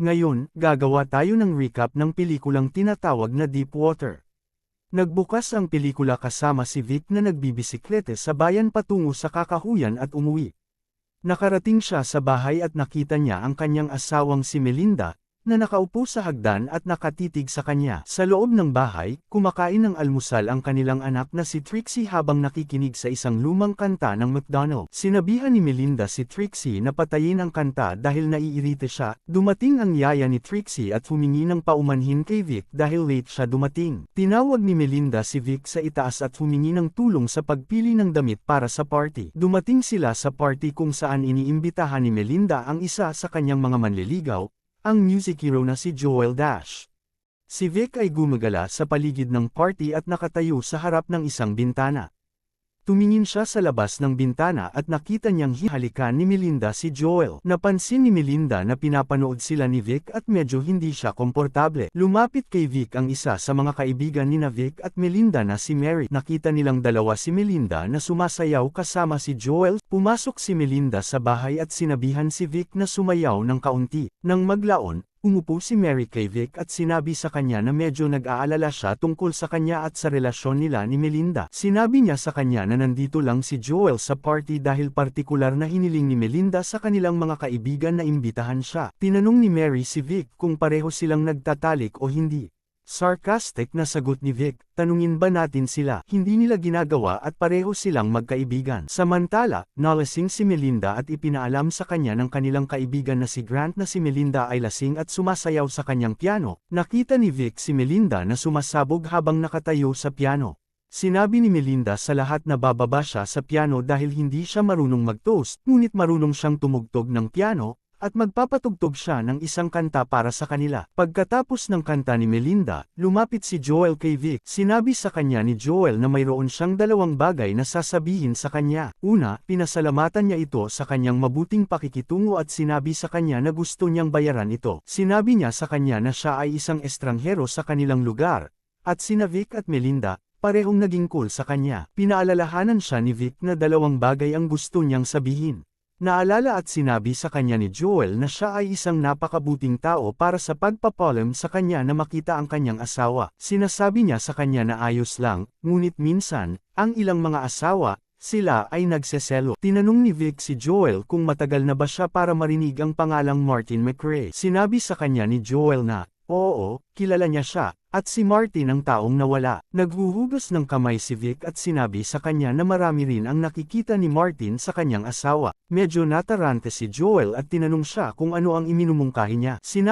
Ngayon, gagawa tayo ng recap ng pelikulang tinatawag na Deepwater. Nagbukas ang pelikula kasama si Vic na nagbibisiklete sa bayan patungo sa kakahuyan at umuwi. Nakarating siya sa bahay at nakita niya ang kanyang asawang si Melinda, na nakaupo sa hagdan at nakatitig sa kanya. Sa loob ng bahay, kumakain ng almusal ang kanilang anak na si Trixie habang nakikinig sa isang lumang kanta ng McDonald. Sinabihan ni Melinda si Trixie na patayin ang kanta dahil naiirita siya. Dumating ang yaya ni Trixie at humingi ng paumanhin kay Vic dahil late siya dumating. Tinawag ni Melinda si Vic sa itaas at humingi ng tulong sa pagpili ng damit para sa party. Dumating sila sa party kung saan iniimbitahan ni Melinda ang isa sa kanyang mga manliligaw, ang music hero na si Joel Dash. Si Vic ay gumagala sa paligid ng party at nakatayo sa harap ng isang bintana. Tumingin siya sa labas ng bintana at nakita niyang hihalikan ni Melinda si Joel. Napansin ni Melinda na pinapanood sila ni Vic at medyo hindi siya komportable. Lumapit kay Vic ang isa sa mga kaibigan ni Vic at Melinda na si Mary. Nakita nilang dalawa si Melinda na sumasayaw kasama si Joel. Pumasok si Melinda sa bahay at sinabihan si Vic na sumayaw ng kaunti. Nang maglaon, umupo si Mary kay Vic at sinabi sa kanya na medyo nag-aalala siya tungkol sa kanya at sa relasyon nila ni Melinda. Sinabi niya sa kanya na nandito lang si Joel sa party dahil partikular na hiniling ni Melinda sa kanilang mga kaibigan na imbitahan siya. Tinanong ni Mary si Vic kung pareho silang nagtatalik o hindi. Sarcastic na sagot ni Vic, tanungin ba natin sila? Hindi nila ginagawa at pareho silang magkaibigan. Samantala, nalasing si Melinda at ipinaalam sa kanya ng kanilang kaibigan na si Grant na si Melinda ay lasing at sumasayaw sa kanyang piano. Nakita ni Vic si Melinda na sumasabog habang nakatayo sa piano. Sinabi ni Melinda sa lahat na bababa siya sa piano dahil hindi siya marunong mag-toast, ngunit marunong siyang tumugtog ng piano, at magpapatugtog siya ng isang kanta para sa kanila. Pagkatapos ng kanta ni Melinda, lumapit si Joel kay Vic. Sinabi sa kanya ni Joel na mayroon siyang dalawang bagay na sasabihin sa kanya. Una, pinasalamatan niya ito sa kanyang mabuting pakikitungo at sinabi sa kanya na gusto niyang bayaran ito. Sinabi niya sa kanya na siya ay isang estranghero sa kanilang lugar, at sina Vic at Melinda, parehong naging cool sa kanya. Pinaalalahanan siya ni Vic na dalawang bagay ang gusto niyang sabihin. Naalala at sinabi sa kanya ni Joel na siya ay isang napakabuting tao para sa pagpapalam sa kanya na makita ang kanyang asawa. Sinasabi niya sa kanya na ayos lang, ngunit minsan, ang ilang mga asawa, sila ay nagseselo. Tinanong ni Vic si Joel kung matagal na ba siya para marinig ang pangalang Martin McRae. Sinabi sa kanya ni Joel na, oo, kilala niya siya, at si Martin ang taong nawala. Naghuhugas ng kamay si Vic at sinabi sa kanya na marami rin ang nakikita ni Martin sa kanyang asawa. Medyo natarante si Joel at tinanong siya kung ano ang iminumungkahi niya.